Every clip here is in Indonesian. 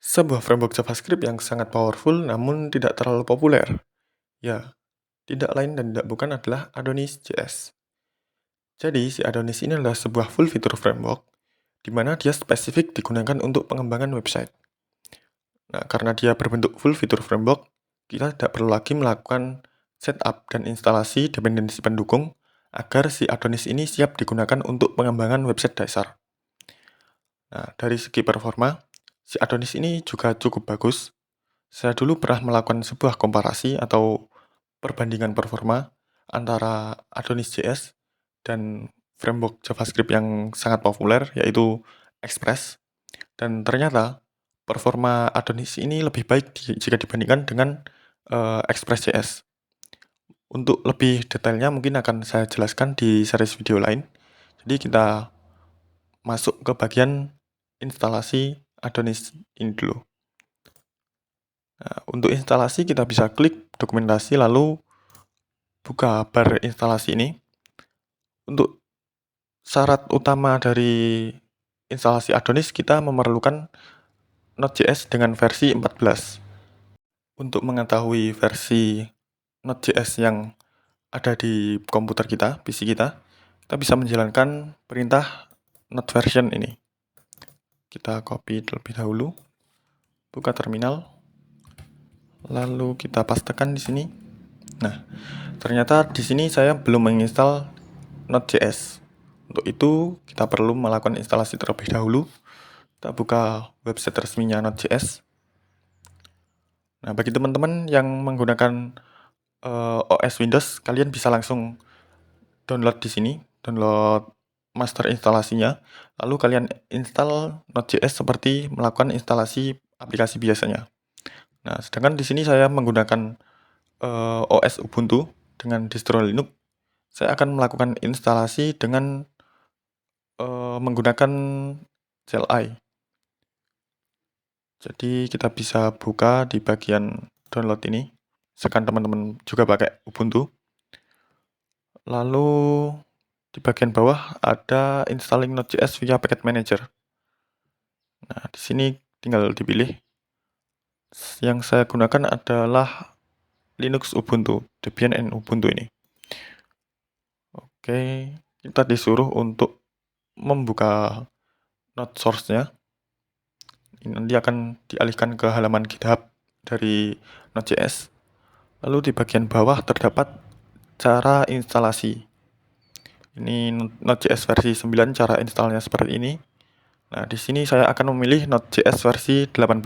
Sebuah framework JavaScript yang sangat powerful namun tidak terlalu populer. Ya, tidak lain dan tidak bukan adalah Adonis.js. Jadi, si Adonis ini adalah sebuah full feature framework di mana dia spesifik digunakan untuk pengembangan website. Nah, karena dia berbentuk full feature framework, kita tidak perlu lagi melakukan setup dan instalasi dependensi pendukung agar si Adonis ini siap digunakan untuk pengembangan website dasar. Nah, dari segi performa, si Adonis ini juga cukup bagus. Saya dulu pernah melakukan sebuah komparasi atau perbandingan performa antara Adonis.js dan framework JavaScript yang sangat populer, yaitu Express. Dan ternyata performa Adonis ini lebih baik jika dibandingkan dengan Express.js. Untuk lebih detailnya mungkin akan saya jelaskan di series video lain. Jadi kita masuk ke bagian instalasi Adonis ini dulu. Nah, untuk instalasi kita bisa klik dokumentasi lalu buka bar instalasi ini. Untuk syarat utama dari instalasi Adonis kita memerlukan Node.js dengan versi 14. Untuk mengetahui versi Node.js yang ada di komputer kita, PC kita bisa menjalankan perintah node version ini. Kita copy terlebih dahulu, buka terminal, lalu kita pastekan di sini. Nah, ternyata di sini saya belum menginstal Node.js. Untuk itu, kita perlu melakukan instalasi terlebih dahulu. Kita buka website resminya Node.js. Nah, bagi teman-teman yang menggunakan OS Windows, kalian bisa langsung download di sini, download master instalasinya. Lalu kalian install Node.js seperti melakukan instalasi aplikasi biasanya. Nah, sedangkan di sini saya menggunakan OS Ubuntu dengan distro Linux. Saya akan melakukan instalasi dengan menggunakan CLI. Jadi kita bisa buka di bagian download ini. Misalkan teman-teman juga pakai Ubuntu. Lalu di bagian bawah ada installing Node.js via package manager. Nah, di sini tinggal dipilih. Yang saya gunakan adalah Linux Ubuntu, Debian and Ubuntu ini. Oke, kita disuruh untuk membuka node source-nya. Nanti akan dialihkan ke halaman GitHub dari Node.js. Lalu di bagian bawah terdapat cara instalasi. Ini Node.js versi 9, cara installnya seperti ini. Nah, di sini saya akan memilih Node.js versi 18,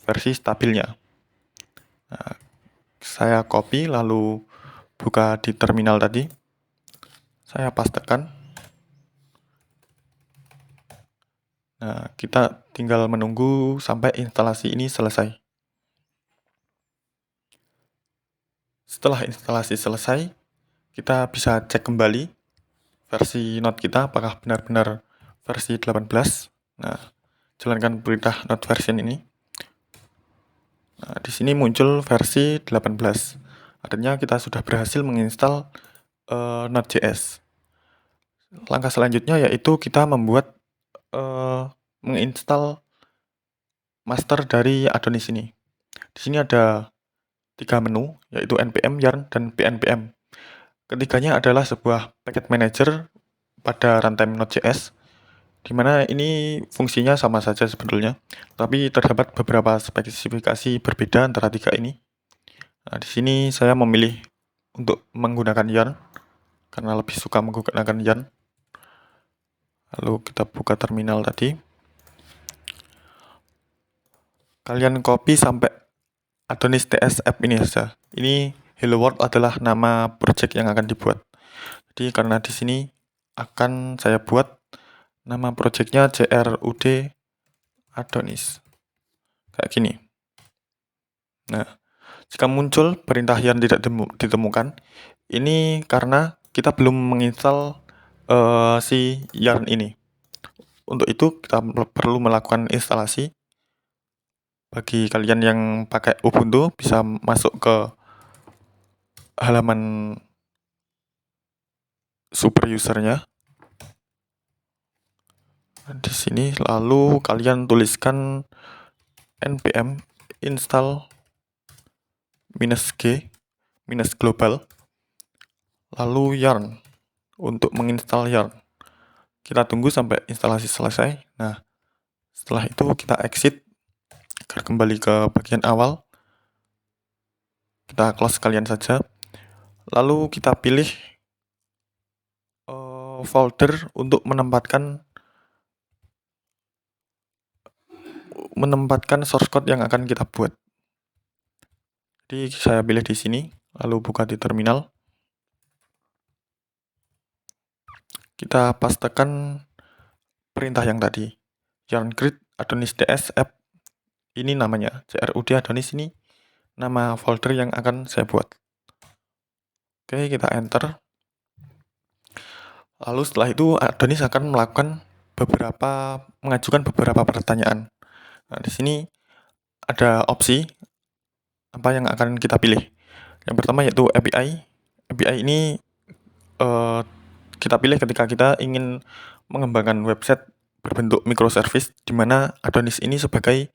versi stabilnya. Nah, saya copy lalu buka di terminal tadi. Saya pastekan. Nah, kita tinggal menunggu sampai instalasi ini selesai. Setelah instalasi selesai, kita bisa cek kembali versi Node kita apakah benar-benar versi 18. Nah, jalankan perintah node version ini. Nah, di sini muncul versi 18. Artinya kita sudah berhasil menginstal Node.js. Langkah selanjutnya yaitu kita membuat menginstal master dari Adonis ini. Di sini ada 3 menu, yaitu npm, yarn, dan pnpm. Ketiganya adalah sebuah package manager pada runtime Node.js, di mana ini fungsinya sama saja sebetulnya, tapi terdapat beberapa spesifikasi berbeda antara tiga ini. Nah, di sini saya memilih untuk menggunakan yarn karena lebih suka menggunakan yarn. Lalu kita buka terminal tadi. Kalian copy sampai Adonis TS app ini saja. Ini Hello World adalah nama project yang akan dibuat. Jadi karena di sini akan saya buat nama projectnya CRUD Adonis. Kayak gini. Nah, jika muncul perintah yang tidak ditemukan, ini karena kita belum menginstal si yarn ini. Untuk itu kita perlu melakukan instalasi. Bagi kalian yang pakai Ubuntu bisa masuk ke halaman super usernya. Di sini lalu kalian tuliskan npm install -g -global lalu yarn untuk menginstal yarn. Kita tunggu sampai instalasi selesai. Nah, setelah itu kita exit agar kembali ke bagian awal. Kita close sekalian saja. Lalu kita pilih folder untuk menempatkan source code yang akan kita buat. Jadi saya pilih di sini, lalu buka di terminal. Kita pastekan perintah yang tadi, yarn grid adonis ds app. Ini namanya, crud adonis ini nama folder yang akan saya buat. Oke, kita enter. Lalu setelah itu Adonis akan mengajukan beberapa pertanyaan. Nah, di sini ada opsi apa yang akan kita pilih. Yang pertama yaitu API. API ini kita pilih ketika kita ingin mengembangkan website berbentuk microservice, di mana Adonis ini sebagai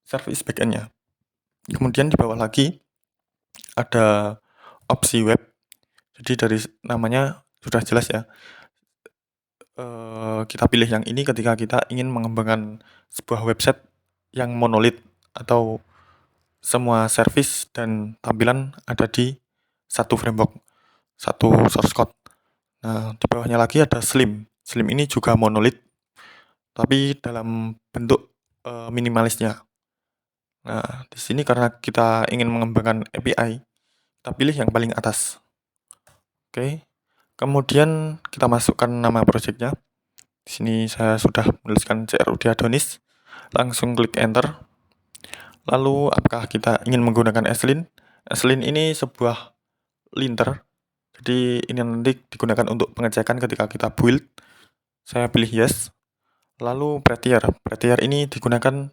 service backend-nya. Kemudian di bawah lagi ada opsi web. Jadi dari namanya sudah jelas ya. Kita pilih yang ini ketika kita ingin mengembangkan sebuah website yang monolit atau semua service dan tampilan ada di satu framework, satu source code. Nah, di bawahnya lagi ada Slim. Slim ini juga monolit, tapi dalam bentuk minimalisnya. Nah, di sini karena kita ingin mengembangkan API, kita pilih yang paling atas. Oke. Kemudian kita masukkan nama projectnya. Di sini saya sudah menuliskan crud adonis. Langsung klik enter. Lalu apakah kita ingin menggunakan ESLint? ESLint ini sebuah linter. Jadi ini nanti digunakan untuk pengecekan ketika kita build. Saya pilih yes. Lalu Prettier. Prettier ini digunakan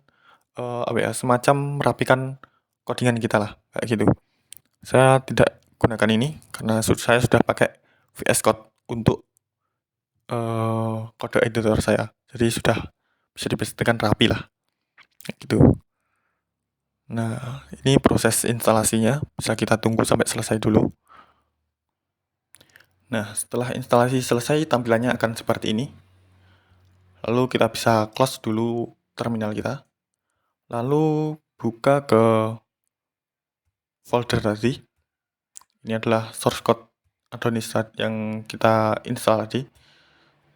semacam merapikan codingan kita lah, kayak gitu. Saya tidak gunakan ini karena saya sudah pakai VS Code untuk kode editor saya. Jadi sudah bisa dipastikan rapi lah. Gitu. Nah, ini proses instalasinya. Bisa kita tunggu sampai selesai dulu. Nah, setelah instalasi selesai, tampilannya akan seperti ini. Lalu kita bisa close dulu terminal kita. Lalu buka ke folder tadi. Ini adalah source code Adonis yang kita install tadi.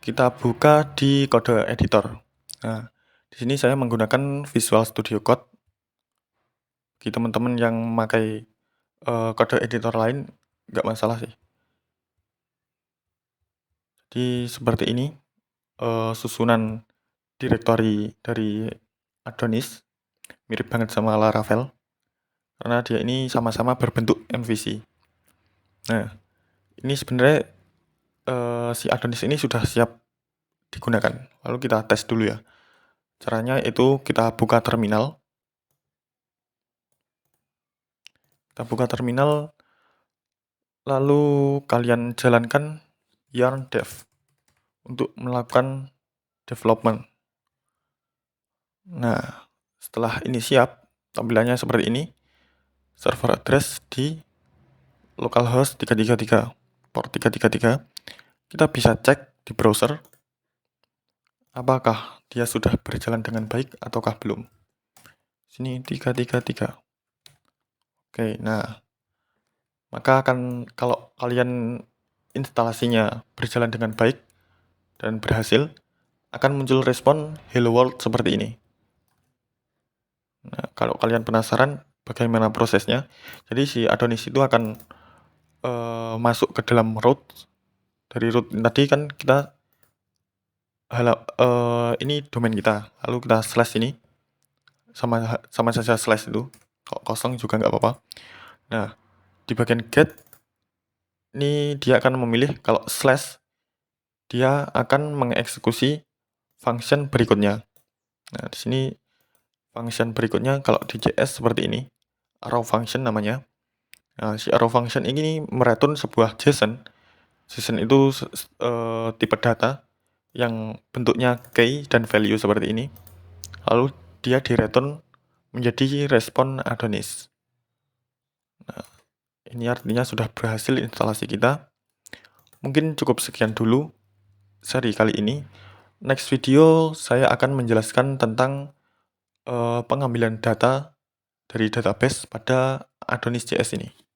Kita buka di kode editor. Nah, di sini saya menggunakan Visual Studio Code. Bagi teman-teman yang memakai kode editor lain, nggak masalah sih. Jadi seperti ini susunan directory dari Adonis, mirip banget sama Laravel, karena dia ini sama-sama berbentuk MVC. Nah, ini sebenarnya si Adonis ini sudah siap digunakan. Lalu kita tes dulu ya. Caranya itu kita buka terminal. Lalu kalian jalankan yarn dev untuk melakukan development. Nah, setelah ini siap, tampilannya seperti ini. Server address di localhost 333, port 333. Kita bisa cek di browser apakah dia sudah berjalan dengan baik ataukah belum. Sini 333. Oke, nah, maka kalau kalian instalasinya berjalan dengan baik dan berhasil, akan muncul respon hello world seperti ini. Nah, kalau kalian penasaran bagaimana prosesnya, jadi si Adonis itu akan masuk ke dalam root. Dari root tadi kan kita ini domain kita, lalu kita slash ini, sama saja slash itu, kalau kosong juga nggak apa-apa. Nah, di bagian get ini dia akan memilih kalau slash dia akan mengeksekusi function berikutnya. Nah, di sini function berikutnya kalau di JS seperti ini, arrow function namanya. Nah, si arrow function ini mereturn sebuah JSON. JSON itu tipe data yang bentuknya key dan value seperti ini. Lalu dia direturn menjadi respon Adonis. Nah, ini artinya sudah berhasil instalasi kita. Mungkin cukup sekian dulu seri kali ini. Next video saya akan menjelaskan tentang pengambilan data dari database pada Adonis.js ini.